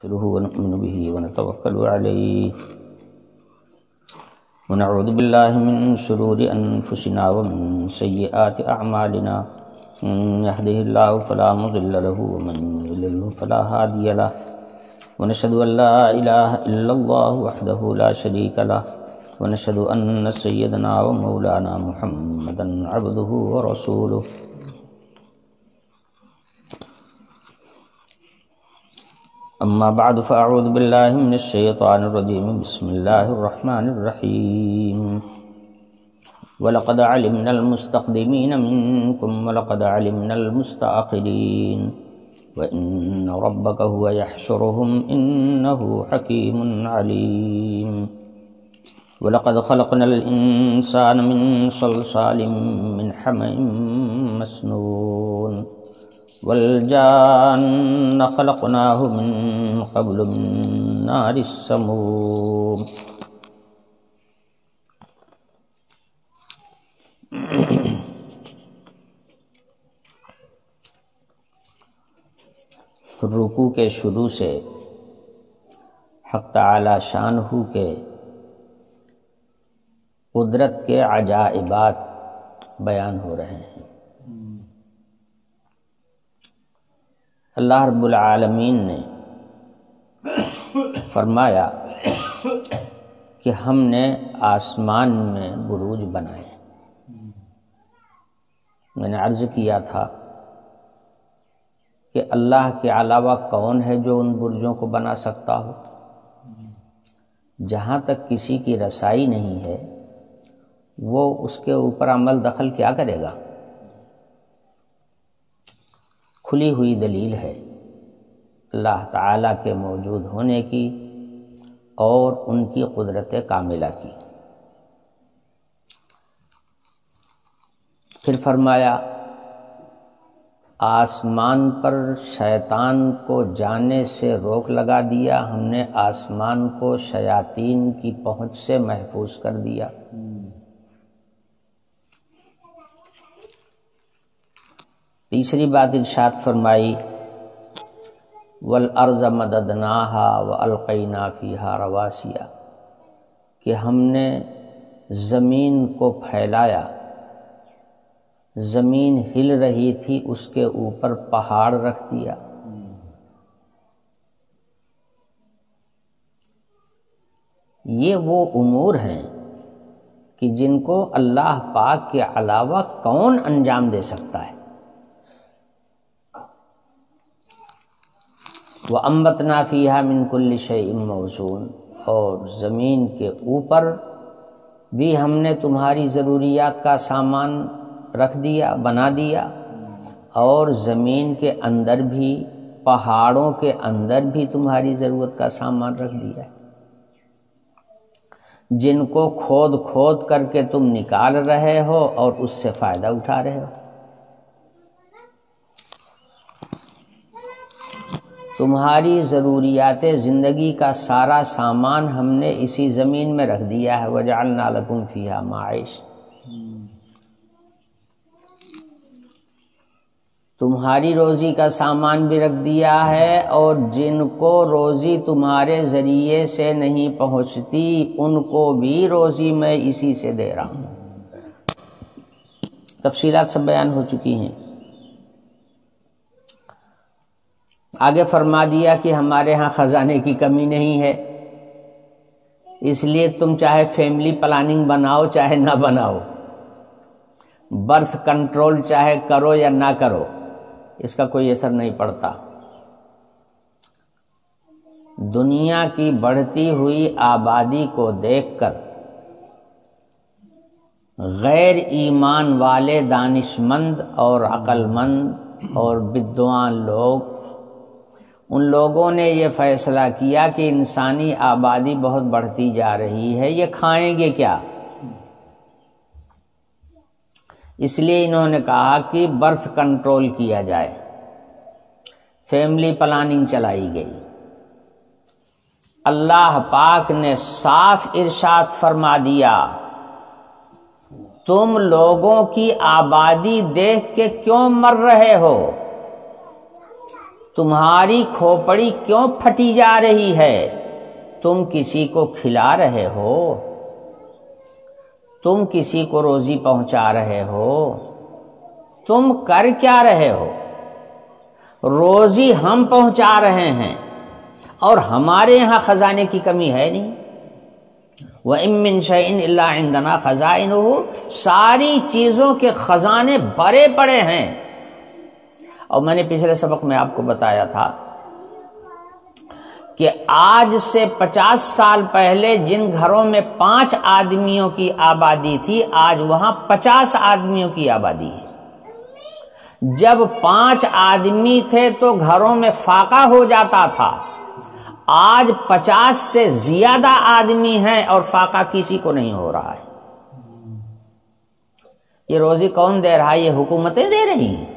نستغفره ونؤمن به ونتوكل عليه ونعوذ بالله من شرور أنفسنا ومن سيئات أعمالنا من يهده الله فلا مضل له ومن يضلل فلا هادي له ونشهد أن لا إله إلا الله وحده لا شريك له ونشهد أن سيدنا ومولانا محمدا عبده ورسوله أما بعد فأعوذ بالله من الشيطان الرجيم بسم الله الرحمن الرحيم ولقد علمنا المستقدمين منكم ولقد علمنا المستأخرين وإن ربك هو يحشرهم إنه حكيم عليم ولقد خلقنا الإنسان من صلصال من حمإ مسنون والجان خلقناه من قبل من نار السموم رکوع کے شروع سے حق تعالی شانہ کے قدرت کے عجائبات بیان ہو رہے ہیں۔ اللہ رب العالمین نے فرمایا کہ ہم نے آسمان میں بروج بنائے۔ میں نے عرض کیا تھا کہ اللہ کے علاوہ کون ہے جو ان برجوں کو بنا سکتا ہو؟ جہاں تک کسی کی رسائی نہیں ہے وہ اس کے اوپر عمل دخل کیا کرے گا؟ کھلی ہوئی دلیل ہے اللہ تعالیٰ کے موجود ہونے کی اور ان کی قدرت کاملہ کی۔ پھر فرمایا آسمان پر شیطان کو جانے سے روک لگا دیا، ہم نے آسمان کو شیاطین کی پہنچ سے محفوظ کر دیا۔ تیسری بات ارشاد فرمائی وَالْأَرْضَ مَدَدْنَاهَا وَأَلْقَيْنَا فِيهَا رَوَاسِيَ، کہ ہم نے زمین کو پھیلایا، زمین ہل رہی تھی اس کے اوپر پہاڑ رکھ دیا۔ یہ وہ امور ہیں کہ جن کو اللہ پاک کے علاوہ کون انجام دے سکتا ہے۔ وَأَنبَتْنَا فِيهَا مِن كُلِّ شَيْءٍ مَوْزُونٍ، اور زمین کے اوپر بھی ہم نے تمہاری ضروریات کا سامان رکھ دیا، بنا دیا، اور زمین کے اندر بھی، پہاڑوں کے اندر بھی تمہاری ضرورت کا سامان رکھ دیا، جن کو کھود کھود کر کے تم نکال رہے ہو اور اس سے فائدہ اٹھا رہے ہو۔ تمہاری ضروریات زندگی کا سارا سامان ہم نے اسی زمین میں رکھ دیا ہے۔ وَجَعَلْنَا لَكُمْ فِيهَا مَعَائِشَ، تمہاری روزی کا سامان بھی رکھ دیا ہے، اور جن کو روزی تمہارے ذریعے سے نہیں پہنچتی ان کو بھی روزی میں اسی سے دے رہا ہوں۔ تفصیلات سب بیان ہو چکی ہیں۔ آگے فرما دیا کہ ہمارے ہاں خزانے کی کمی نہیں ہے، اس لیے تم چاہے فیملی پلاننگ بناؤ چاہے نہ بناؤ، برتھ کنٹرول چاہے کرو یا نہ کرو، اس کا کوئی اثر نہیں پڑتا۔ دنیا کی بڑھتی ہوئی آبادی کو دیکھ کر غیر ایمان والے دانشمند اور عقل مند اور بدعاں لوگ، ان لوگوں نے یہ فیصلہ کیا کہ انسانی آبادی بہت بڑھتی جا رہی ہے، یہ کھائیں گے کیا؟ اس لیے انہوں نے کہا کہ برتھ کنٹرول کیا جائے، فیملی پلاننگ چلائی گئی۔ اللہ پاک نے صاف ارشاد فرما دیا تم لوگوں کی آبادی دیکھ کے کیوں مر رہے ہو؟ تمہاری کھوپڑی کیوں پھٹی جا رہی ہے؟ تم کسی کو کھلا رہے ہو، تم کسی کو روزی پہنچا رہے ہو، تم کر کیا رہے ہو؟ روزی ہم پہنچا رہے ہیں اور ہمارے یہاں خزانے کی کمی ہے نہیں۔ وَإِن مِّن شَيْءٍ إِلَّا عِندَنَا خَزَائِنُهُ، ساری چیزوں کے خزانے بھرے پڑے ہیں۔ اور میں نے پچھلے سبق میں آپ کو بتایا تھا کہ آج سے 50 سال پہلے جن گھروں میں 5 آدمیوں کی آبادی تھی، آج وہاں 50 آدمیوں کی آبادی ہے۔ جب 5 آدمی تھے تو گھروں میں فاقہ ہو جاتا تھا، آج 50 سے زیادہ آدمی ہیں اور فاقہ کسی کو نہیں ہو رہا ہے۔ یہ روزی کون دے رہا ہے؟ یہ حکومتیں دے رہی ہیں۔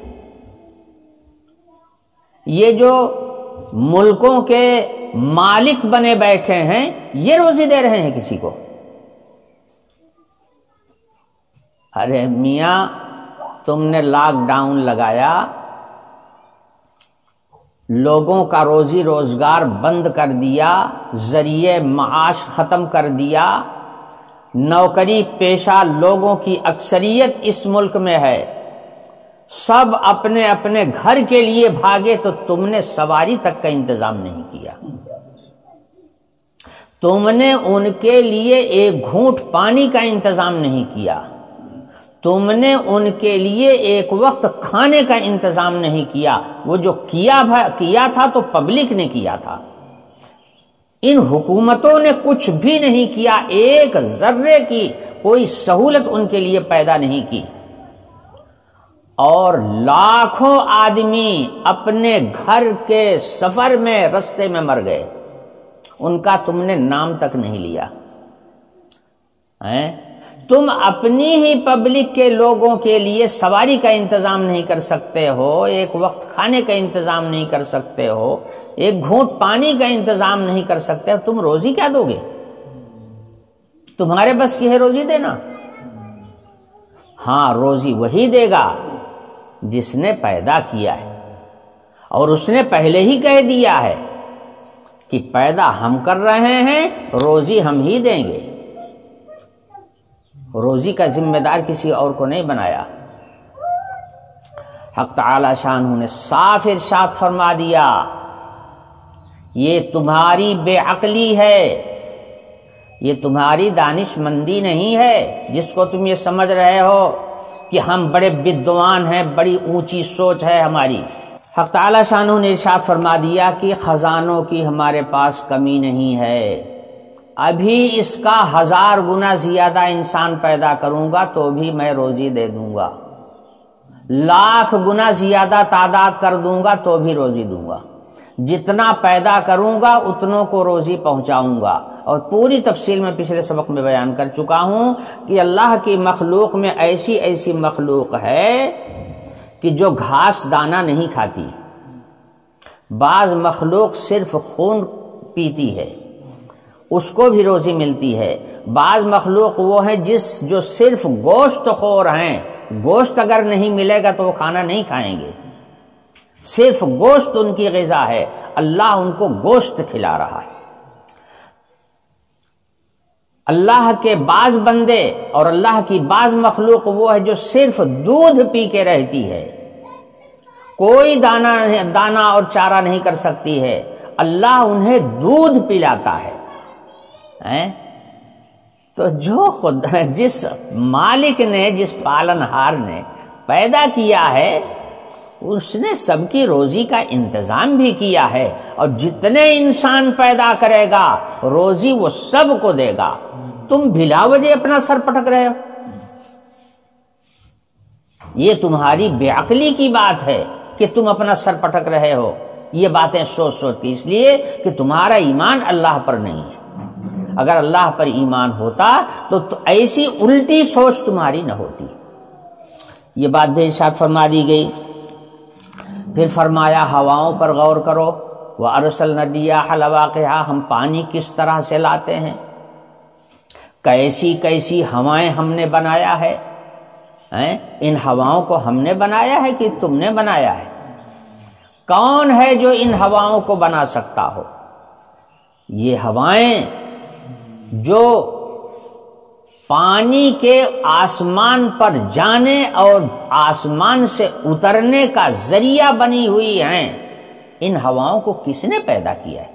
یہ جو ملکوں کے مالک بنے بیٹھے ہیں یہ روزی دے رہے ہیں کسی کو؟ ارے میاں، تم نے لاک ڈاؤن لگایا، لوگوں کا روزی روزگار بند کر دیا، ذریعے معاش ختم کر دیا، نوکری پیشہ لوگوں کی اکثریت اس ملک میں ہے، سب اپنے اپنے گھر کے لیے بھاگے، تو تم نے سواری تک کا انتظام نہیں کیا، تم نے ان کے لیے ایک گھونٹ پانی کا انتظام نہیں کیا، تم نے ان کے لیے ایک وقت کھانے کا انتظام نہیں کیا۔ وہ جو کیا تھا تو پبلک نے کیا تھا، ان حکومتوں نے کچھ بھی نہیں کیا، ایک ذرے کی کوئی سہولت ان کے لیے پیدا نہیں کی، اور لاکھوں آدمی اپنے گھر کے سفر میں رستے میں مر گئے، ان کا تم نے نام تک نہیں لیا۔ تم اپنی ہی پبلک کے لوگوں کے لیے سواری کا انتظام نہیں کر سکتے ہو، ایک وقت کھانے کا انتظام نہیں کر سکتے ہو، ایک گھونٹ پانی کا انتظام نہیں کر سکتے ہو، تم روزی کیا دو گے؟ تمہارے بس کی ہے روزی دینا؟ ہاں، روزی وہی دے گا جس نے پیدا کیا ہے، اور اس نے پہلے ہی کہہ دیا ہے کہ پیدا ہم کر رہے ہیں، روزی ہم ہی دیں گے، روزی کا ذمہ دار کسی اور کو نہیں بنایا۔ حق تعالی شانہ نے صاف ارشاد فرما دیا، یہ تمہاری بے عقلی ہے، یہ تمہاری دانش مندی نہیں ہے جس کو تم یہ سمجھ رہے ہو کہ ہم بڑے بدعوان ہیں، بڑی اونچی سوچ ہے ہماری۔ حق تعالی شانہ نے ارشاد فرما دیا کہ خزانوں کی ہمارے پاس کمی نہیں ہے، ابھی اس کا 1000 گنا زیادہ انسان پیدا کروں گا تو بھی میں روزی دے دوں گا، 1,00,000 گنا زیادہ تعداد کر دوں گا تو بھی روزی دوں گا، جتنا پیدا کروں گا اتنوں کو روزی پہنچاؤں گا۔ اور پوری تفصیل میں پچھلے سبق میں بیان کر چکا ہوں کہ اللہ کی مخلوق میں ایسی ایسی مخلوق ہے کہ جو گھاس دانہ نہیں کھاتی، بعض مخلوق صرف خون پیتی ہے، اس کو بھی روزی ملتی ہے، بعض مخلوق وہ ہیں جو صرف گوشت خور ہیں، گوشت اگر نہیں ملے گا تو وہ کھانا نہیں کھائیں گے، صرف گوشت ان کی غذا ہے، اللہ ان کو گوشت کھلا رہا ہے۔ اللہ کے بعض بندے اور اللہ کی بعض مخلوق وہ ہے جو صرف دودھ پی کے رہتی ہے، کوئی دانہ اور چارہ نہیں کر سکتی ہے، اللہ انہیں دودھ پلاتا ہے۔ تو جس مالک نے، جس پالنہار نے پیدا کیا ہے، اس نے سب کی روزی کا انتظام بھی کیا ہے، اور جتنے انسان پیدا کرے گا روزی وہ سب کو دے گا۔ تم بلا وجہ اپنا سر پٹک رہے ہو، یہ تمہاری بے عقلی کی بات ہے کہ تم اپنا سر پٹک رہے ہو، یہ باتیں سوچ سوچ کے، اس لیے کہ تمہارا ایمان اللہ پر نہیں ہے۔ اگر اللہ پر ایمان ہوتا تو ایسی الٹی سوچ تمہاری نہ ہوتی۔ یہ بات بھی ارشاد فرما دی گئی۔ پھر فرمایا ہواؤں پر غور کرو، وَأَرْسَلْنَا الرِّيَاحَ لَوَاقِحَ، ہم پانی کس طرح سے لاتے ہیں، کیسی کیسی ہوائیں ہم نے بنایا ہے، ان ہواؤں کو ہم نے بنایا ہے کہ تم نے بنایا ہے؟ کون ہے جو ان ہواؤں کو بنا سکتا ہو؟ یہ ہوائیں جو پانی کے آسمان پر جانے اور آسمان سے اترنے کا ذریعہ بنی ہوئی ہیں، ان ہواؤں کو کس نے پیدا کیا ہے؟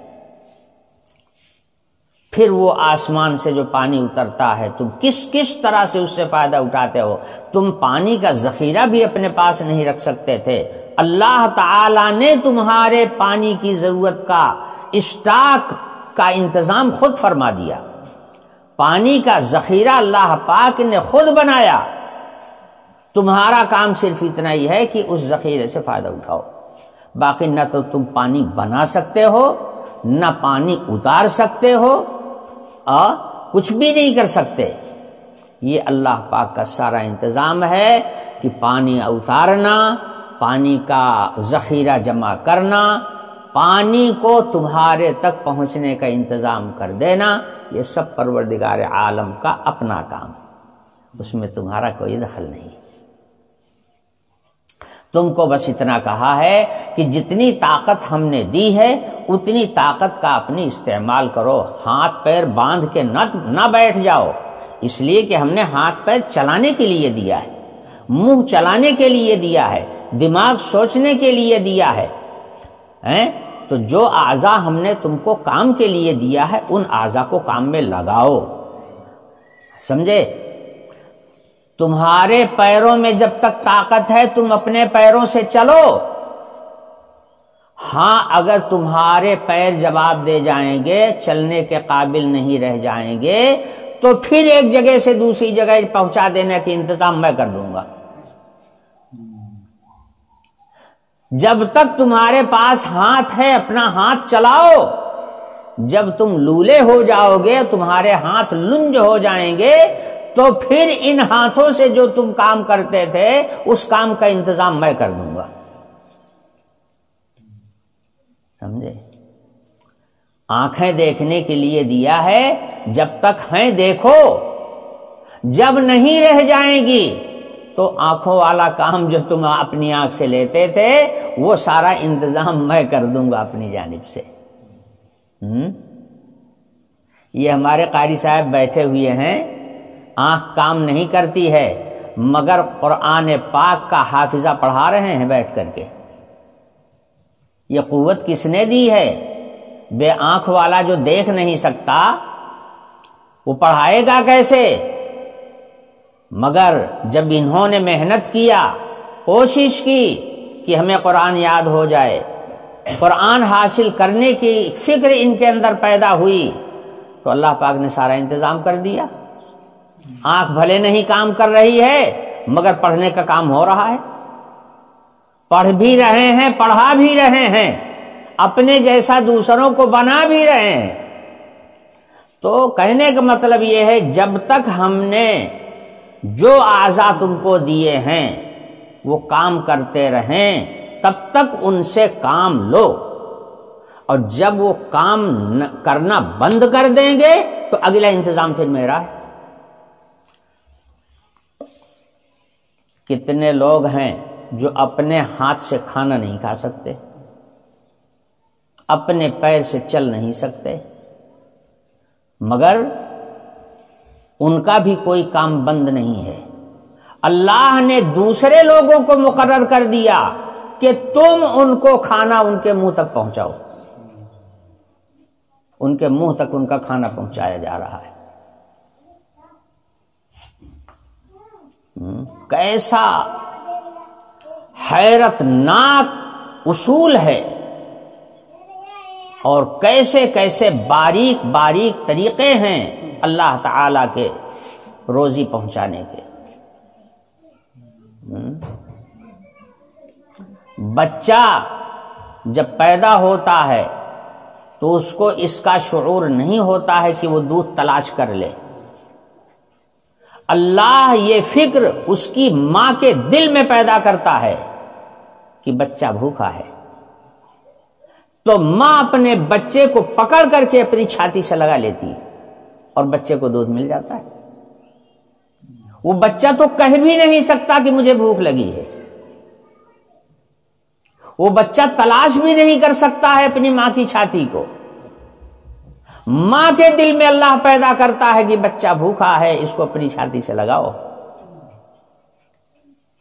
پھر وہ آسمان سے جو پانی اترتا ہے تم کس طرح سے اس سے فائدہ اٹھاتے ہو؟ تم پانی کا ذخیرہ بھی اپنے پاس نہیں رکھ سکتے تھے، اللہ تعالی نے تمہارے پانی کی ضرورت کا اسٹاک کا انتظام خود فرما دیا، پانی کا ذخیرہ اللہ پاک نے خود بنایا، تمہارا کام صرف اتنا ہی ہے کہ اس ذخیرے سے فائدہ اٹھاؤ، باقی نہ تو تم پانی بنا سکتے ہو، نہ پانی اتار سکتے ہو، اور کچھ بھی نہیں کر سکتے۔ یہ اللہ پاک کا سارا انتظام ہے کہ پانی اتارنا، پانی کا ذخیرہ جمع کرنا، پانی کو تمہارے تک پہنچنے کا انتظام کر دینا، یہ سب پروردگار عالم کا اپنا کام، اس میں تمہارا کوئی دخل نہیں۔ تم کو بس اتنا کہا ہے کہ جتنی طاقت ہم نے دی ہے اتنی طاقت کا اپنی استعمال کرو، ہاتھ پیر باندھ کے نہ بیٹھ جاؤ، اس لیے کہ ہم نے ہاتھ پیر چلانے کے لیے دیا ہے، منہ چلانے کے لیے دیا ہے، دماغ سوچنے کے لیے دیا ہے، تو جو اعضاء ہم نے تم کو کام کے لیے دیا ہے ان اعضاء کو کام میں لگاؤ، سمجھے؟ تمہارے پیروں میں جب تک طاقت ہے تم اپنے پیروں سے چلو، ہاں اگر تمہارے پیر جواب دے جائیں گے، چلنے کے قابل نہیں رہ جائیں گے، تو پھر ایک جگہ سے دوسری جگہ پہنچا دینے کے انتظام میں کر دوں گا۔ جب تک تمہارے پاس ہاتھ ہے اپنا ہاتھ چلاؤ، جب تم لولے ہو جاؤ گے، تمہارے ہاتھ لنج ہو جائیں گے، تو پھر ان ہاتھوں سے جو تم کام کرتے تھے اس کام کا انتظام میں کر دوں گا، سمجھے؟ آنکھیں دیکھنے کے لیے دیا ہے، جب تک ہیں دیکھو، جب نہیں رہ جائیں گی تو آنکھوں والا کام جو تم اپنی آنکھ سے لیتے تھے وہ سارا انتظام میں کر دوں گا اپنی جانب سے۔ یہ ہمارے قاری صاحب بیٹھے ہوئے ہیں، آنکھ کام نہیں کرتی ہے مگر قرآن پاک کا حافظہ پڑھا رہے ہیں بیٹھ کر کے۔ یہ قوت کس نے دی ہے؟ بے آنکھ والا جو دیکھ نہیں سکتا وہ پڑھائے گا کیسے؟ مگر جب انہوں نے محنت کیا، کوشش کی کہ ہمیں قرآن یاد ہو جائے، قرآن حاصل کرنے کی فکر ان کے اندر پیدا ہوئی، تو اللہ پاک نے سارا انتظام کر دیا۔ آنکھ بھلے نہیں کام کر رہی ہے مگر پڑھنے کا کام ہو رہا ہے، پڑھ بھی رہے ہیں، پڑھا بھی رہے ہیں، اپنے جیسا دوسروں کو بنا بھی رہے ہیں۔ تو کہنے کا مطلب یہ ہے جب تک ہم نے جو اعضاء تم کو دیے ہیں وہ کام کرتے رہیں تب تک ان سے کام لو، اور جب وہ کام کرنا بند کر دیں گے تو اگلا انتظام پھر میرا ہے۔ کتنے لوگ ہیں جو اپنے ہاتھ سے کھانا نہیں کھا سکتے، اپنے پیر سے چل نہیں سکتے، مگر ان کا بھی کوئی کام بند نہیں ہے۔ اللہ نے دوسرے لوگوں کو مقرر کر دیا کہ تم ان کو کھانا ان کے منہ تک پہنچاؤ، ان کے منہ تک ان کا کھانا پہنچایا جا رہا ہے۔ کیسا حیرت ناک اصول ہے، اور کیسے کیسے باریک باریک طریقے ہیں اللہ تعالی کے روزی پہنچانے کے۔ بچہ جب پیدا ہوتا ہے تو اس کو اس کا شعور نہیں ہوتا ہے کہ وہ دودھ تلاش کر لے، اللہ یہ فکر اس کی ماں کے دل میں پیدا کرتا ہے کہ بچہ بھوکا ہے، تو ماں اپنے بچے کو پکڑ کر کے اپنی چھاتی سے لگا لیتی ہے اور بچے کو دودھ مل جاتا ہے۔ وہ بچہ تو کہہ بھی نہیں سکتا کہ مجھے بھوک لگی ہے، وہ بچہ تلاش بھی نہیں کر سکتا ہے اپنی ماں کی چھاتی کو. ماں کے دل میں اللہ پیدا کرتا ہے کہ بچہ بھوکا ہے، اس کو اپنی چھاتی سے لگاؤ.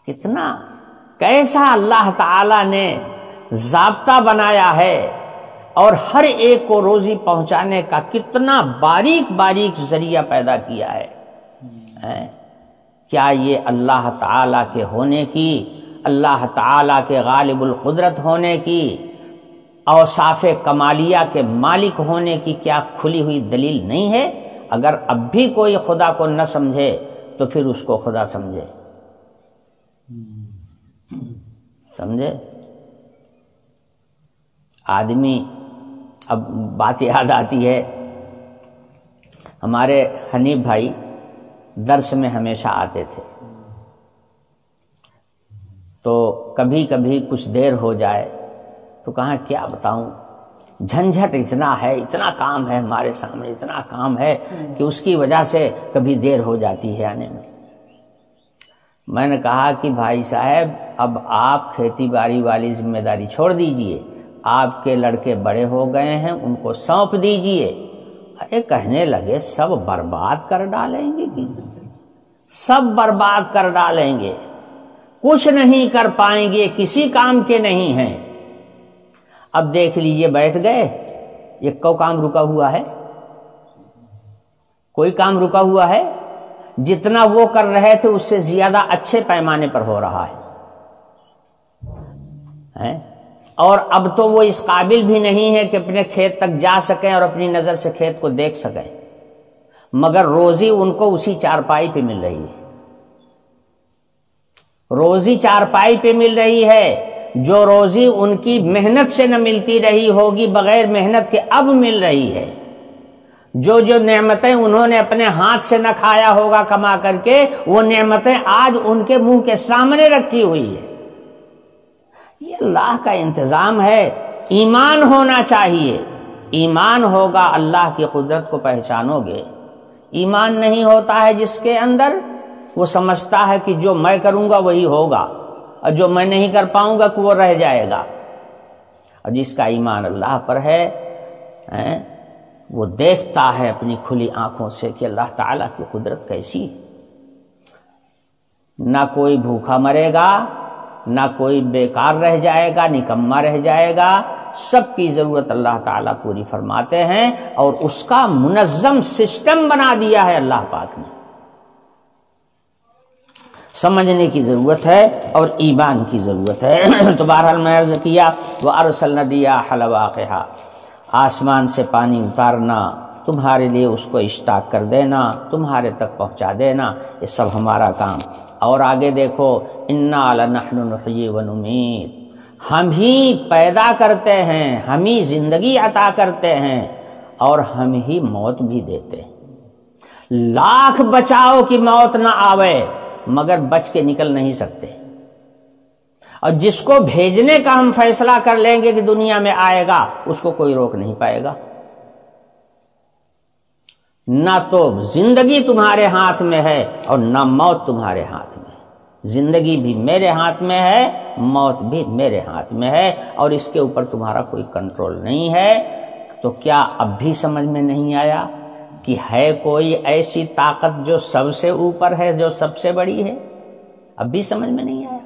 کتنا کیسا اللہ تعالی نے ضابطہ بنایا ہے، اور ہر ایک کو روزی پہنچانے کا کتنا باریک باریک ذریعہ پیدا کیا ہے. کیا یہ اللہ تعالی کے ہونے کی، اللہ تعالی کے غالب القدرت ہونے کی، اوصاف کمالیہ کے مالک ہونے کی کیا کھلی ہوئی دلیل نہیں ہے؟ اگر اب بھی کوئی خدا کو نہ سمجھے تو پھر اس کو خدا سمجھے. سمجھے؟ آدمی، اب بات یاد آتی ہے، ہمارے حنیف بھائی درس میں ہمیشہ آتے تھے، تو کبھی کبھی کچھ دیر ہو جائے تو کہاں کیا بتاؤں، جھنجھٹ اتنا ہے، اتنا کام ہے ہمارے سامنے، اتنا کام ہے کہ اس کی وجہ سے کبھی دیر ہو جاتی ہے آنے میں. میں نے کہا کہ بھائی صاحب اب آپ کھیتی باڑی والی ذمہ داری چھوڑ دیجئے، آپ کے لڑکے بڑے ہو گئے ہیں، ان کو سونپ دیجئے. ارے کہنے لگے سب برباد کر ڈالیں گے، سب برباد کر ڈالیں گے، کچھ نہیں کر پائیں گے، کسی کام کے نہیں ہیں. اب دیکھ لیجئے بیٹھ گئے، یہ کو کام رکا ہوا ہے؟ کوئی کام رکا ہوا ہے؟ جتنا وہ کر رہے تھے اس سے زیادہ اچھے پیمانے پر ہو رہا ہے. اور اب تو وہ اس قابل بھی نہیں ہے کہ اپنے کھیت تک جا سکیں اور اپنی نظر سے کھیت کو دیکھ سکیں، مگر روزی ان کو اسی چارپائی پہ مل رہی ہے. روزی چارپائی پہ مل رہی ہے، جو روزی ان کی محنت سے نہ ملتی رہی ہوگی، بغیر محنت کے اب مل رہی ہے. جو نعمتیں انہوں نے اپنے ہاتھ سے نہ کھایا ہوگا کما کر کے، وہ نعمتیں آج ان کے منہ کے سامنے رکھی ہوئی ہے. یہ اللہ کا انتظام ہے. ایمان ہونا چاہیے، ایمان ہوگا اللہ کی قدرت کو پہچانو گے. ایمان نہیں ہوتا ہے جس کے اندر، وہ سمجھتا ہے کہ جو میں کروں گا وہی ہوگا، اور جو میں نہیں کر پاؤں گا کہ وہ رہ جائے گا. اور جس کا ایمان اللہ پر ہے وہ دیکھتا ہے اپنی کھلی آنکھوں سے کہ اللہ تعالیٰ کی قدرت کیسی. نہ کوئی بھوکا مرے گا، نہ کوئی بیکار رہ جائے گا، نکما رہ جائے گا. سب کی ضرورت اللہ تعالیٰ پوری فرماتے ہیں، اور اس کا منظم سسٹم بنا دیا ہے اللہ پاک نے. سمجھنے کی ضرورت ہے اور ایمان کی ضرورت ہے. تو بہرحال میں عرض کیا وَأَرْسَلْنَا الرِّيَاحَ لَوَاقِحَ، آسمان سے پانی اتارنا، تمہارے لیے اس کو اشتاق کر دینا، تمہارے تک پہنچا دینا، یہ سب ہمارا کام. اور آگے دیکھو اِنَّا لَنَحْنُ نُحْيِي وَنُمِيتُ، ہم ہی پیدا کرتے ہیں، ہم ہی زندگی عطا کرتے ہیں، اور ہم ہی موت بھی دیتے ہیں. لاکھ بچاؤ کہ موت نہ آوے، مگر بچ کے نکل نہیں سکتے. اور جس کو بھیجنے کا ہم فیصلہ کر لیں گے کہ دنیا میں آئے گا، اس کو کوئی روک نہیں پائے گا. نہ تو زندگی تمہارے ہاتھ میں ہے اور نہ موت تمہارے ہاتھ میں. زندگی بھی میرے ہاتھ میں ہے، موت بھی میرے ہاتھ میں ہے، اور اس کے اوپر تمہارا کوئی کنٹرول نہیں ہے. تو کیا اب بھی سمجھ میں نہیں آیا کہ ہے کوئی ایسی طاقت جو سب سے اوپر ہے، جو سب سے بڑی ہے؟ اب بھی سمجھ میں نہیں آیا.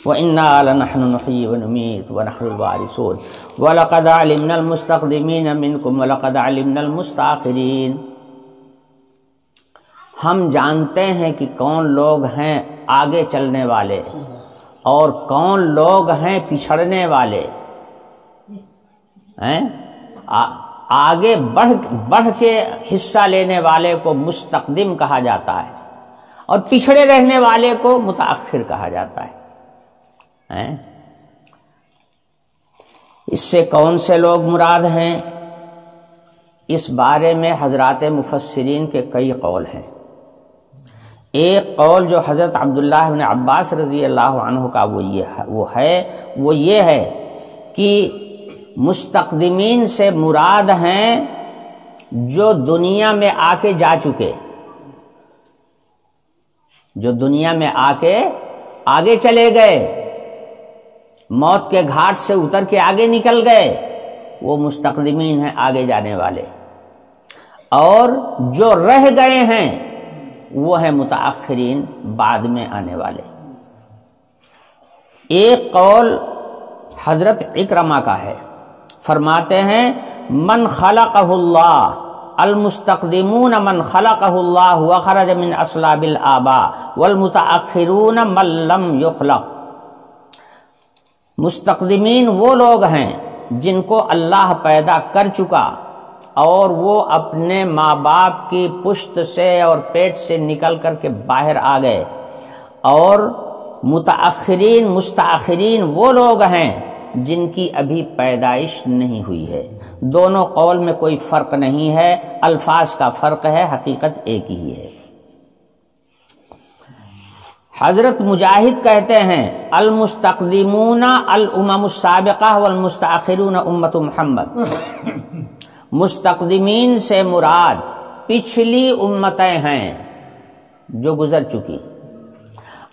وَإِنَّا لَنَحْنُ نُحْيِي وَنُمِيتُ وَنَحْنُ الْوَارِثُونَ وَلَقَدْ عَلِمْنَا الْمُسْتَقْدِمِينَ مِنْكُمْ وَلَقَدْ عَلِمْنَا الْمُسْتَأْخِرِينَ، ہم جانتے ہیں کہ کون لوگ ہیں آگے چلنے والے اور کون لوگ ہیں پچھڑنے والے. آگے بڑھ کے حصہ لینے والے کو مستقدم کہا جاتا ہے، اور پچھڑے رہنے والے کو متأخر کہا جاتا ہے. اس سے کون سے لوگ مراد ہیں؟ اس بارے میں حضرات مفسرین کے کئی قول ہیں. ایک قول جو حضرت عبداللہ بن عباس رضی اللہ عنہ کا وہ یہ ہے کہ مستقدمین سے مراد ہیں جو دنیا میں آ کے جا چکے، جو دنیا میں آ کے آگے چلے گئے، موت کے گھاٹ سے اتر کے آگے نکل گئے، وہ مستقدمین ہیں، آگے جانے والے، اور جو رہ گئے ہیں وہ ہیں متاخرین، بعد میں آنے والے۔ ایک قول حضرت اکرمہ کا ہے، فرماتے ہیں من خلقہ اللہ، المستقدمون من خلقہ اللہ وخرج من اصلاب الآباء والمتاخرون من لم یخلق۔ مستقدمین وہ لوگ ہیں جن کو اللہ پیدا کر چکا اور وہ اپنے ماں باپ کی پشت سے اور پیٹ سے نکل کر کے باہر آ گئے، اور مستاخرین وہ لوگ ہیں جن کی ابھی پیدائش نہیں ہوئی ہے۔ دونوں قول میں کوئی فرق نہیں ہے، الفاظ کا فرق ہے، حقیقت ایک ہی ہے۔ حضرت مجاہد کہتے ہیں المستقدمون الامم السابقہ والمستاخرون امت محمد، مستقدمین سے مراد پچھلی امتیں ہیں جو گزر چکی،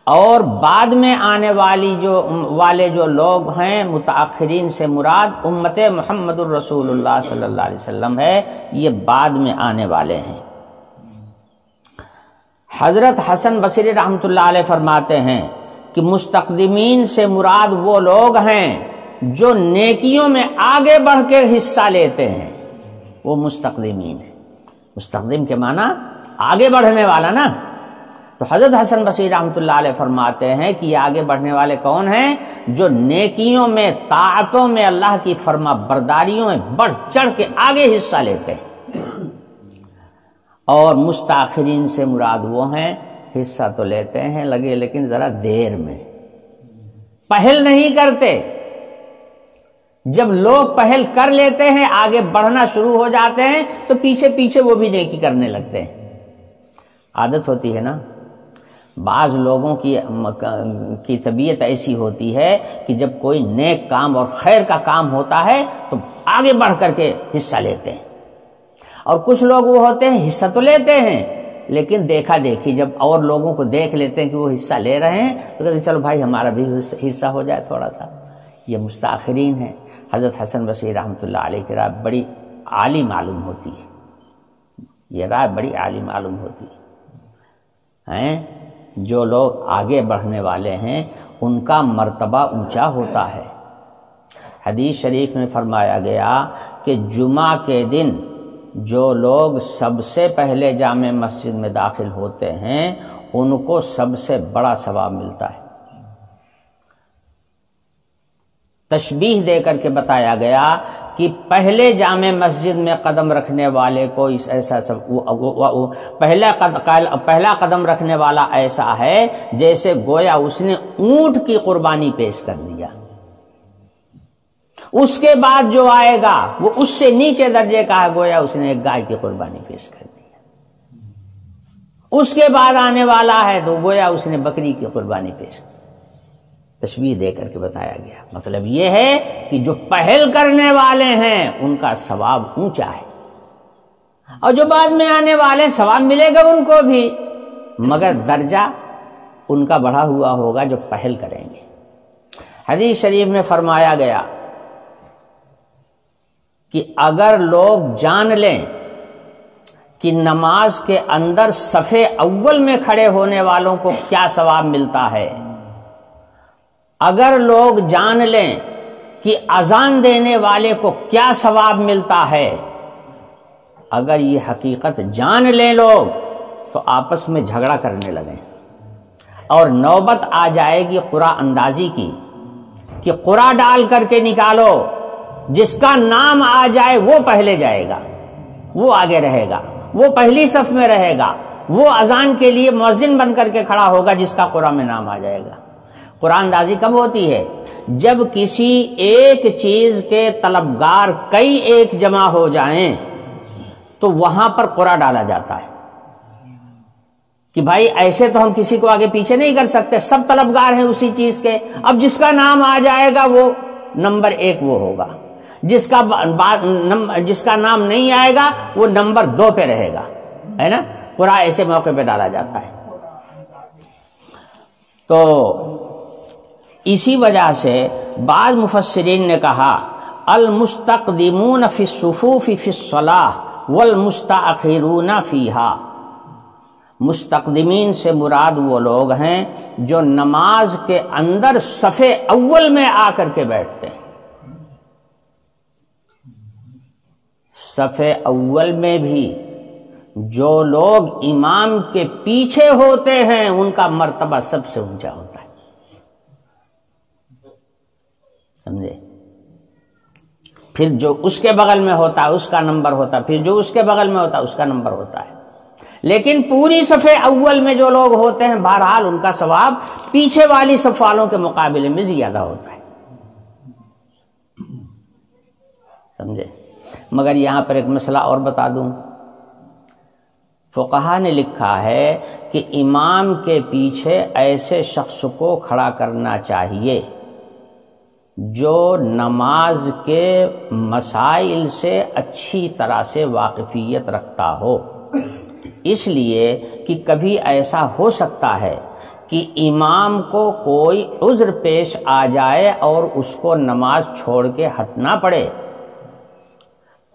اور بعد میں آنے والے جو لوگ ہیں متاخرین سے مراد امت محمد الرسول اللہ صلی اللہ علیہ وسلم ہے، یہ بعد میں آنے والے ہیں۔ حضرت حسن بصری رحمۃ اللہ علیہ فرماتے ہیں کہ مستقدمین سے مراد وہ لوگ ہیں جو نیکیوں میں آگے بڑھ کے حصہ لیتے ہیں، وہ مستقدمین ہیں۔ مستقدم کے معنی آگے بڑھنے والا نا، تو حضرت حسن بصری رحمۃ اللہ علیہ فرماتے ہیں کہ یہ آگے بڑھنے والے کون ہیں؟ جو نیکیوں میں، طاعتوں میں، اللہ کی فرما برداریوں میں بڑھ چڑھ کے آگے حصہ لیتے ہیں، اور مستاخرین سے مراد وہ ہیں حصہ تو لیتے ہیں لگے لیکن ذرا دیر میں، پہل نہیں کرتے۔ جب لوگ پہل کر لیتے ہیں، آگے بڑھنا شروع ہو جاتے ہیں، تو پیچھے پیچھے وہ بھی نیکی کرنے لگتے ہیں۔ عادت ہوتی ہے نا، بعض لوگوں کی طبیعت ایسی ہوتی ہے کہ جب کوئی نیک کام اور خیر کا کام ہوتا ہے تو آگے بڑھ کر کے حصہ لیتے ہیں، اور کچھ لوگ وہ ہوتے ہیں حصہ تو لیتے ہیں لیکن دیکھا دیکھی، جب اور لوگوں کو دیکھ لیتے ہیں کہ وہ حصہ لے رہے ہیں تو کہتے ہیں چلو بھائی ہمارا بھی حصہ ہو جائے تھوڑا سا۔ یہ مستاخرین ہیں۔ حضرت حسن بصری رحمۃ اللہ علیہ کی رائے بڑی عالی معلوم ہوتی ہے، یہ رائے بڑی عالی معلوم ہوتی ہے۔ جو لوگ آگے بڑھنے والے ہیں ان کا مرتبہ اونچا ہوتا ہے۔ حدیث شریف میں فرمایا گیا کہ جمعہ کے دن جو لوگ سب سے پہلے جامع مسجد میں داخل ہوتے ہیں ان کو سب سے بڑا ثواب ملتا ہے۔ تشبیہ دے کر کے بتایا گیا کہ پہلے جامع مسجد میں قدم رکھنے والے کو ایسا پہلا قدم رکھنے والا ایسا ہے جیسے گویا اس نے اونٹ کی قربانی پیش کر دیا، اس کے بعد جو آئے گا وہ اس سے نیچے درجے کا ہے، گویا اس نے ایک گائے کی قربانی پیش کر دیا، اس کے بعد آنے والا ہے تو گویا اس نے بکری کی قربانی پیش کی۔ تشبیہ دے کر کے بتایا گیا، مطلب یہ ہے کہ جو پہل کرنے والے ہیں ان کا ثواب اونچا ہے، اور جو بعد میں آنے والے ثواب ملے گا ان کو بھی، مگر درجہ ان کا بڑھا ہوا ہوگا جو پہل کریں گے۔ حدیث شریف میں فرمایا گیا کہ اگر لوگ جان لیں کہ نماز کے اندر صفے اول میں کھڑے ہونے والوں کو کیا ثواب ملتا ہے، اگر لوگ جان لیں کہ اذان دینے والے کو کیا ثواب ملتا ہے، اگر یہ حقیقت جان لیں لوگ تو آپس میں جھگڑا کرنے لگیں، اور نوبت آ جائے گی قرعہ اندازی کی کہ قرعہ ڈال کر کے نکالو، جس کا نام آ جائے وہ پہلے جائے گا، وہ آگے رہے گا، وہ پہلی صف میں رہے گا، وہ اذان کے لیے مؤذن بن کر کے کھڑا ہوگا جس کا قرعہ میں نام آ جائے گا۔ قرعہ اندازی کب ہوتی ہے؟ جب کسی ایک چیز کے طلبگار کئی ایک جمع ہو جائیں تو وہاں پر قرعہ ڈالا جاتا ہے کہ بھائی ایسے تو ہم کسی کو آگے پیچھے نہیں کر سکتے، سب طلبگار ہیں اسی چیز کے، اب جس کا نام آ جائے گا وہ نمبر 1 وہ ہوگا، جس کا نام نہیں آئے گا وہ نمبر 2 پہ رہے گا، ہے نا؟ قرعہ ایسے موقع پہ ڈالا جاتا ہے۔ تو اسی وجہ سے بعض مفسرین نے کہا المستقدمون فی الصفوف فی الصلاۃ والمستاخرون فیہا، مستقدمین سے مراد وہ لوگ ہیں جو نماز کے اندر صف اول میں آ کر کے بیٹھتے ہیں۔ صف اول میں بھی جو لوگ امام کے پیچھے ہوتے ہیں ان کا مرتبہ سب سے اونچا ہوتا ہے، سمجھے؟ پھر جو اس کے بغل میں ہوتا ہے اس کا نمبر ہوتا ہے، پھر جو اس کے بغل میں ہوتا ہے اس کا نمبر ہوتا ہے، لیکن پوری صف اول میں جو لوگ ہوتے ہیں بہرحال ان کا ثواب پیچھے والی صف والوں کے مقابلے میں زیادہ ہوتا ہے، سمجھے؟ مگر یہاں پر ایک مسئلہ اور بتا دوں، فقہا نے لکھا ہے کہ امام کے پیچھے ایسے شخص کو کھڑا کرنا چاہیے جو نماز کے مسائل سے اچھی طرح سے واقفیت رکھتا ہو، اس لیے کہ کبھی ایسا ہو سکتا ہے کہ امام کو کوئی عذر پیش آ جائے اور اس کو نماز چھوڑ کے ہٹنا پڑے،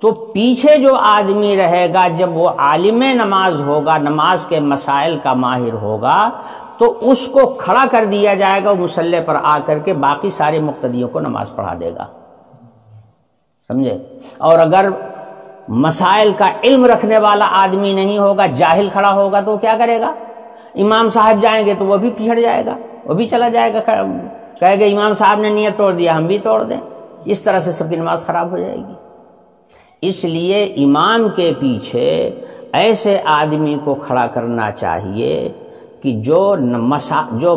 تو پیچھے جو آدمی رہے گا جب وہ عالم نماز ہوگا، نماز کے مسائل کا ماہر ہوگا، تو اس کو کھڑا کر دیا جائے گا، وہ مصلی پر آ کر کے باقی سارے مقتدیوں کو نماز پڑھا دے گا، سمجھے؟ اور اگر مسائل کا علم رکھنے والا آدمی نہیں ہوگا، جاہل کھڑا ہوگا تو وہ کیا کرے گا؟ امام صاحب جائیں گے تو وہ بھی پچھڑ جائے گا، وہ بھی چلا جائے گا، کہے گا امام صاحب نے نیت توڑ دیا ہم بھی توڑ دیں، اس طرح سے سب کی نماز خراب ہو جائے گی۔ اس لیے امام کے پیچھے ایسے آدمی کو کھڑا کرنا چاہیے کہ جو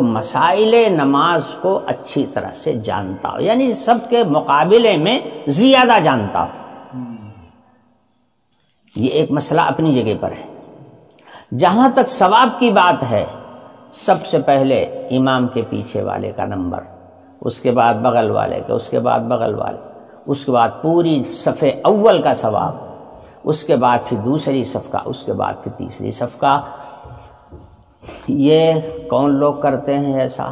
مسائل نماز کو اچھی طرح سے جانتا ہو، یعنی سب کے مقابلے میں زیادہ جانتا ہو۔ یہ ایک مسئلہ اپنی جگہ پر ہے۔ جہاں تک ثواب کی بات ہے، سب سے پہلے امام کے پیچھے والے کا نمبر، اس کے بعد بغل والے کا، اس کے بعد بغل والے، اس کے بعد پوری صف اول کا ثواب، اس کے بعد پھر دوسری صف کا، اس کے بعد پھر تیسری صف کا۔ یہ کون لوگ کرتے ہیں ایسا؟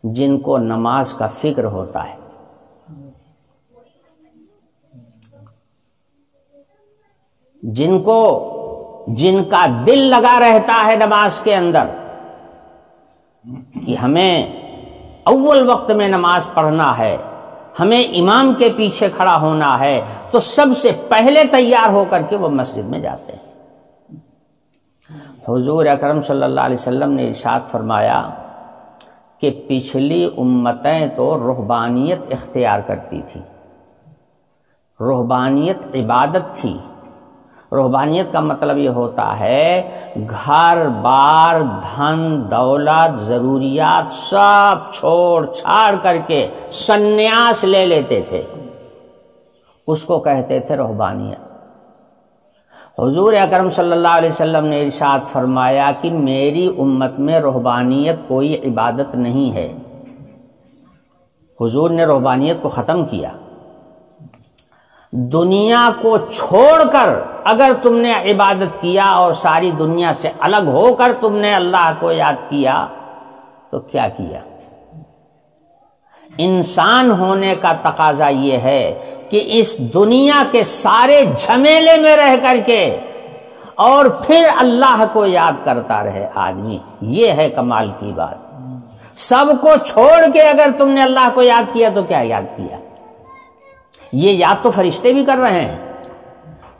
جن کو نماز کا فکر ہوتا ہے، جن کا دل لگا رہتا ہے نماز کے اندر کہ ہمیں اول وقت میں نماز پڑھنا ہے، ہمیں امام کے پیچھے کھڑا ہونا ہے، تو سب سے پہلے تیار ہو کر کے وہ مسجد میں جاتے ہیں۔ حضور اکرم صلی اللہ علیہ وسلم نے ارشاد فرمایا کہ پچھلی امتیں تو رہبانیت اختیار کرتی تھی، رہبانیت عبادت تھی۔ رہبانیت کا مطلب یہ ہوتا ہے گھر بار دھن دولت ضروریات سب چھوڑ چھاڑ کر کے سنیاس لے لیتے تھے، اس کو کہتے تھے رہبانیت۔ حضور اکرم صلی اللہ علیہ وسلم نے ارشاد فرمایا کہ میری امت میں رہبانیت کوئی عبادت نہیں ہے۔ حضور نے رہبانیت کو ختم کیا۔ دنیا کو چھوڑ کر اگر تم نے عبادت کیا اور ساری دنیا سے الگ ہو کر تم نے اللہ کو یاد کیا تو کیا کیا؟ انسان ہونے کا تقاضا یہ ہے کہ اس دنیا کے سارے جھمیلے میں رہ کر کے اور پھر اللہ کو یاد کرتا رہے آدمی۔ یہ ہے کمال کی بات۔ سب کو چھوڑ کے اگر تم نے اللہ کو یاد کیا تو کیا یاد کیا؟ یہ یاد تو فرشتے بھی کر رہے ہیں،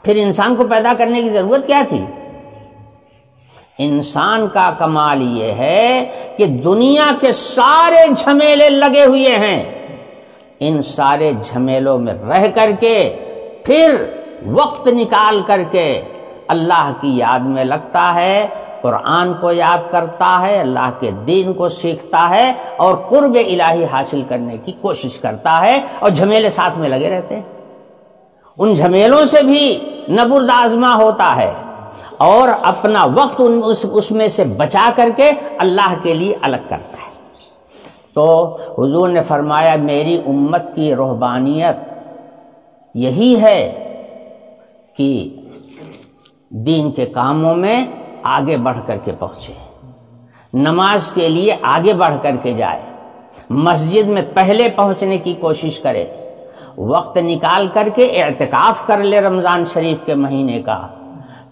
پھر انسان کو پیدا کرنے کی ضرورت کیا تھی؟ انسان کا کمال یہ ہے کہ دنیا کے سارے جھمیلے لگے ہوئے ہیں، ان سارے جھمیلوں میں رہ کر کے پھر وقت نکال کر کے اللہ کی یاد میں لگتا ہے، قرآن کو یاد کرتا ہے، اللہ کے دین کو سیکھتا ہے اور قرب الہی حاصل کرنے کی کوشش کرتا ہے، اور جھمیلے ساتھ میں لگے رہتے ہیں۔ ان جھمیلوں سے بھی نبرد آزما ہوتا ہے اور اپنا وقت اس میں سے بچا کر کے اللہ کے لیے الگ کرتا ہے۔ تو حضور نے فرمایا میری امت کی رہبانیت یہی ہے کہ دین کے کاموں میں آگے بڑھ کر کے پہنچے، نماز کے لیے آگے بڑھ کر کے جائے، مسجد میں پہلے پہنچنے کی کوشش کرے، وقت نکال کر کے اعتکاف کر لے رمضان شریف کے مہینے کا،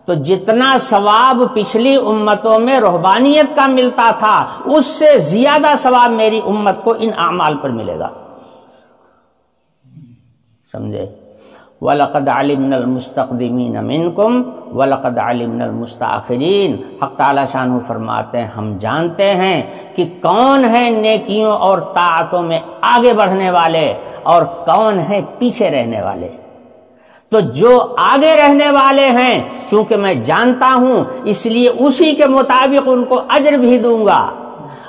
تو جتنا ثواب پچھلی امتوں میں رہبانیت کا ملتا تھا اس سے زیادہ ثواب میری امت کو ان اعمال پر ملے گا. سمجھے؟ وَلَقَدْ عَلِمْنَا الْمُسْتَقْدِمِينَ مِنْكُمْ وَلَقَدْ عَلِمْنَا الْمُسْتَأْخِرِينَ. حق تعالیٰ شانہ فرماتے ہیں ہم جانتے ہیں کہ کون ہیں نیکیوں اور طاعتوں میں آگے بڑھنے والے اور کون ہیں پیچھے رہنے والے. تو جو آگے رہنے والے ہیں چونکہ میں جانتا ہوں اس لیے اسی کے مطابق ان کو اجر بھی دوں گا،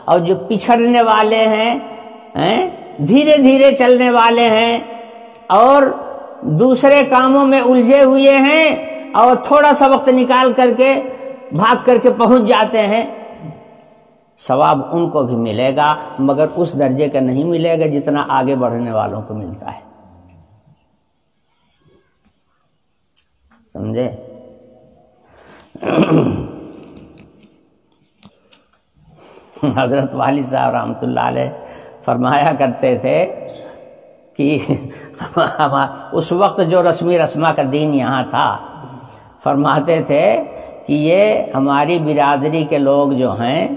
اور جو پچھڑنے والے ہیں، دھیرے دھیرے چلنے والے ہیں اور دوسرے کاموں میں الجھے ہوئے ہیں اور تھوڑا سا وقت نکال کر کے بھاگ کر کے پہنچ جاتے ہیں، ثواب ان کو بھی ملے گا مگر اس درجے کا نہیں ملے گا جتنا آگے بڑھنے والوں کو ملتا ہے. سمجھے؟ حضرت والد صاحب رحمۃ اللہ علیہ فرمایا کرتے تھے کہ اس وقت جو رسمی رسمہ کا دین یہاں تھا، فرماتے تھے کہ یہ ہماری برادری کے لوگ جو ہیں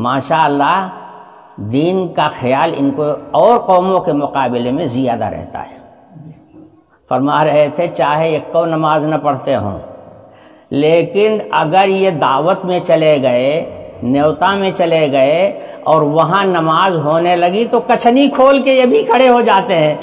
ماشاء اللہ دین کا خیال ان کو اور قوموں کے مقابلے میں زیادہ رہتا ہے. فرما رہے تھے چاہے ایک کو نماز نہ پڑھتے ہوں لیکن اگر یہ دعوت میں چلے گئے، نیوتا میں چلے گئے اور وہاں نماز ہونے لگی تو کچھنی کھول کے یہ بھی کھڑے ہو جاتے ہیں.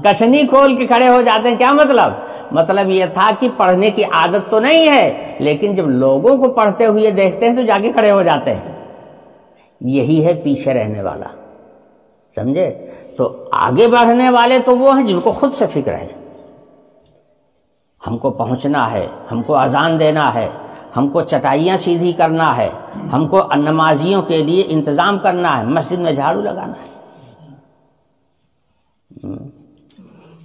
کچھنی کھول کے کھڑے ہو جاتے ہیں. کیا مطلب؟ مطلب یہ تھا کہ پڑھنے کی عادت تو نہیں ہے لیکن جب لوگوں کو پڑھتے ہوئے دیکھتے ہیں تو جا کے کھڑے ہو جاتے ہیں. یہی ہے پیچھے رہنے والا. سمجھے؟ تو آگے بڑھنے والے تو وہ ہیں جن کو خود سے فکر ہے، ہم کو پہنچنا ہے، ہم کو اذان دینا ہے، ہم کو چٹائیاں سیدھی کرنا ہے، ہم کو نمازیوں کے لیے انتظام کرنا ہے، مسجد میں جھاڑو لگانا ہے.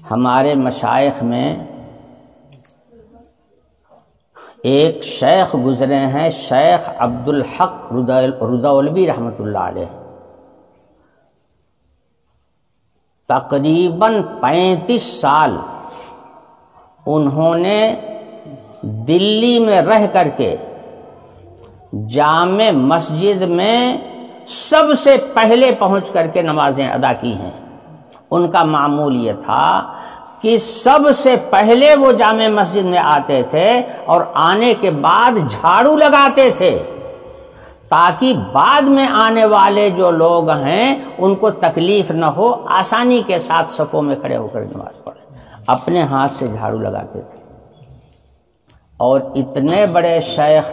ہمارے مشائخ میں ایک شیخ گزرے ہیں، شیخ عبدالحق رضاولوی رحمۃ اللہ علیہ. تقریباً 35 سال انہوں نے دلی میں رہ کر کے جامع مسجد میں سب سے پہلے پہنچ کر کے نمازیں ادا کی ہیں. ان کا معمول یہ تھا کہ سب سے پہلے وہ جامع مسجد میں آتے تھے اور آنے کے بعد جھاڑو لگاتے تھے تاکہ بعد میں آنے والے جو لوگ ہیں ان کو تکلیف نہ ہو، آسانی کے ساتھ صفوں میں کھڑے ہو کر نماز پڑھیں. اپنے ہاتھ سے جھاڑو لگاتے تھے. اور اتنے بڑے شیخ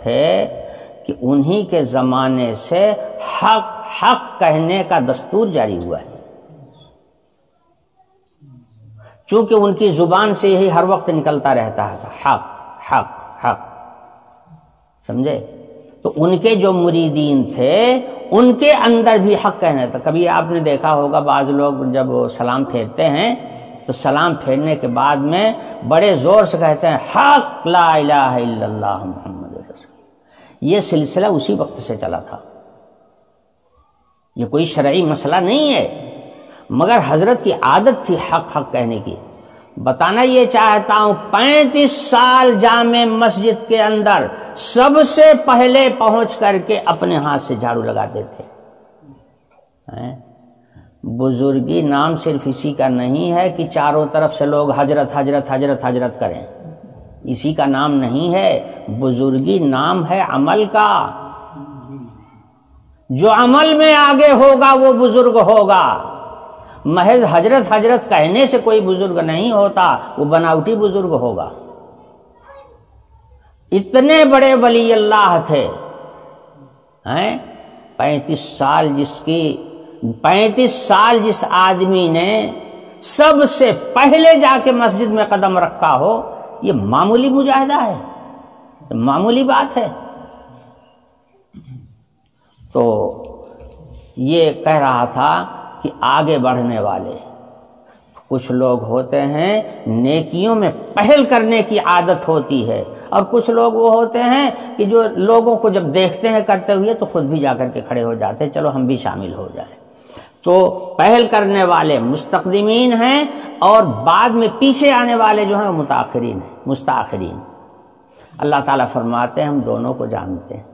تھے کہ انہی کے زمانے سے حق کہنے کا دستور جاری ہوا ہے. چونکہ ان کی زبان سے یہی ہر وقت نکلتا رہتا تھا، حق. سمجھے؟ تو ان کے جو مریدین تھے ان کے اندر بھی حق کہنا تھا. کبھی آپ نے دیکھا ہوگا بعض لوگ جب سلام پھیرتے ہیں تو سلام پھیرنے کے بعد میں بڑے زور سے کہتے ہیں حق لا الہ الا اللہ محمد رسول. یہ سلسلہ اسی وقت سے چلا تھا. یہ کوئی شرعی مسئلہ نہیں ہے مگر حضرت کی عادت تھی حق کہنے کی. بتانا یہ چاہتا ہوں 35 سال جامع مسجد کے اندر سب سے پہلے پہنچ کر کے اپنے ہاتھ سے جھاڑو لگاتے تھے. بزرگی نام صرف اسی کا نہیں ہے کہ چاروں طرف سے لوگ حضرت کریں، اسی کا نام نہیں ہے. بزرگی نام ہے عمل کا. جو عمل میں آگے ہوگا وہ بزرگ ہوگا. محض حضرت کہنے سے کوئی بزرگ نہیں ہوتا، وہ بناوٹی بزرگ ہوگا. اتنے بڑے ولی اللہ تھے. 35 سال جس آدمی نے سب سے پہلے جا کے مسجد میں قدم رکھا ہو، یہ معمولی مجاہدہ ہے، معمولی بات ہے. تو یہ کہہ رہا تھا کہ آگے بڑھنے والے کچھ لوگ ہوتے ہیں نیکیوں میں پہل کرنے کی عادت ہوتی ہے، اور کچھ لوگ وہ ہوتے ہیں کہ جو لوگوں کو جب دیکھتے ہیں کرتے ہوئے تو خود بھی جا کر کے کھڑے ہو جاتے ہیں، چلو ہم بھی شامل ہو جائیں۔ تو پہل کرنے والے مستقدمین ہیں، اور بعد میں پیچھے آنے والے جو ہیں وہ متاخرین ہیں، مستاخرین۔ اللہ تعالیٰ فرماتے ہیں ہم دونوں کو جانتے ہیں،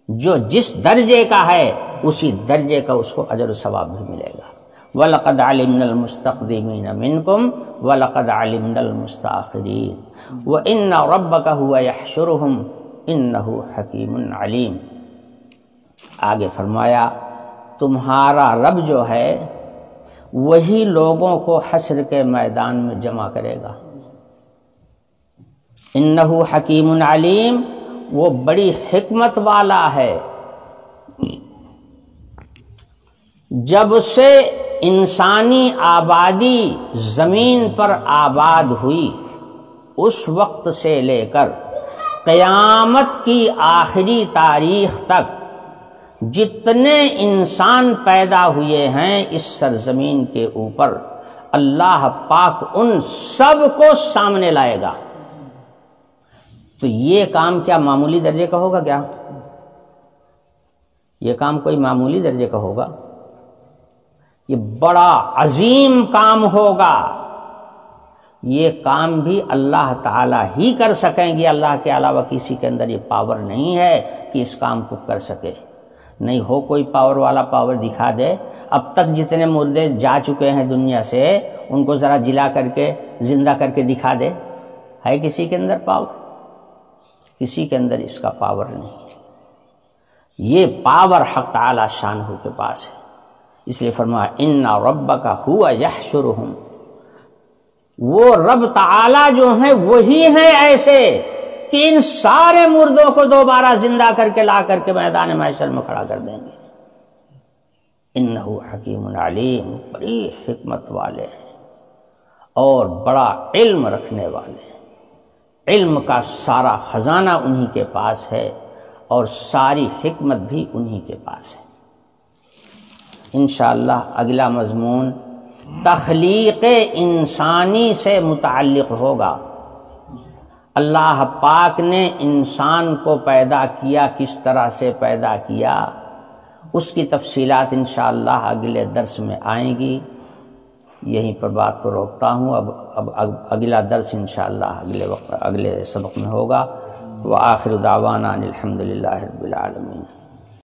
جو جس درجے کا ہے اسی درجے کا اس کو اجر و ثواب بھی ملے گا۔ وَلَقَدْ عَلِمْنَا الْمُسْتَقْدِمِينَ مِنْكُمْ وَلَقَدْ عَلِمْنَا الْمُسْتَأْخِرِينَ وَإِنَّ رَبَّكَ هُوَ يَحْشُرُهُمْ إِنَّهُ حَكِيمٌ عَلِيمٌ۔ آگے فرمایا تمہارا رب جو ہے وہی لوگوں کو حشر کے میدان میں جمع کرے گا۔ انہ حکیم علیم، وہ بڑی حکمت والا ہے۔ جب سے انسانی آبادی زمین پر آباد ہوئی اس وقت سے لے کر قیامت کی آخری تاریخ تک جتنے انسان پیدا ہوئے ہیں اس سرزمین کے اوپر، اللہ پاک ان سب کو سامنے لائے گا۔ تو یہ کام کیا معمولی درجے کا ہوگا؟ کیا یہ کام کوئی معمولی درجے کا ہوگا؟ یہ بڑا عظیم کام ہوگا۔ یہ کام بھی اللہ تعالیٰ ہی کر سکیں گے، اللہ کے علاوہ کسی کے اندر یہ پاور نہیں ہے کہ اس کام کو کر سکے۔ نہیں ہو کوئی پاور والا پاور دکھا دے۔ اب تک جتنے مردے جا چکے ہیں دنیا سے ان کو ذرا جلا کر کے زندہ کر کے دکھا دے، ہے کسی کے اندر پاور؟ کسی کے اندر اس کا پاور نہیں۔ یہ پاور حق تعالی شانہ کے پاس ہے، اس لیے فرمایا ان ربک ھو یحشرہم، وہ رب تعالی جو ہیں وہی ہیں ایسے کہ ان سارے مردوں کو دوبارہ زندہ کر کے لا کر کے میدان محشر میں کھڑا کر دیں گے۔ انہ حکیم علیم، بڑی حکمت والے ہیں اور بڑا علم رکھنے والے ہیں۔ علم کا سارا خزانہ انہی کے پاس ہے اور ساری حکمت بھی انہی کے پاس ہے۔ انشاءاللہ اگلا مضمون تخلیق انسانی سے متعلق ہوگا۔ اللہ پاک نے انسان کو پیدا کیا، کس طرح سے پیدا کیا، اس کی تفصیلات انشاءاللہ اگلے درس میں آئیں گی۔ یہیں پر بات کو روکتا ہوں، اب اگلا درس انشاءاللہ اگلے سبق میں ہوگا۔ وآخر دعوانا الحمدللہ رب العالمین۔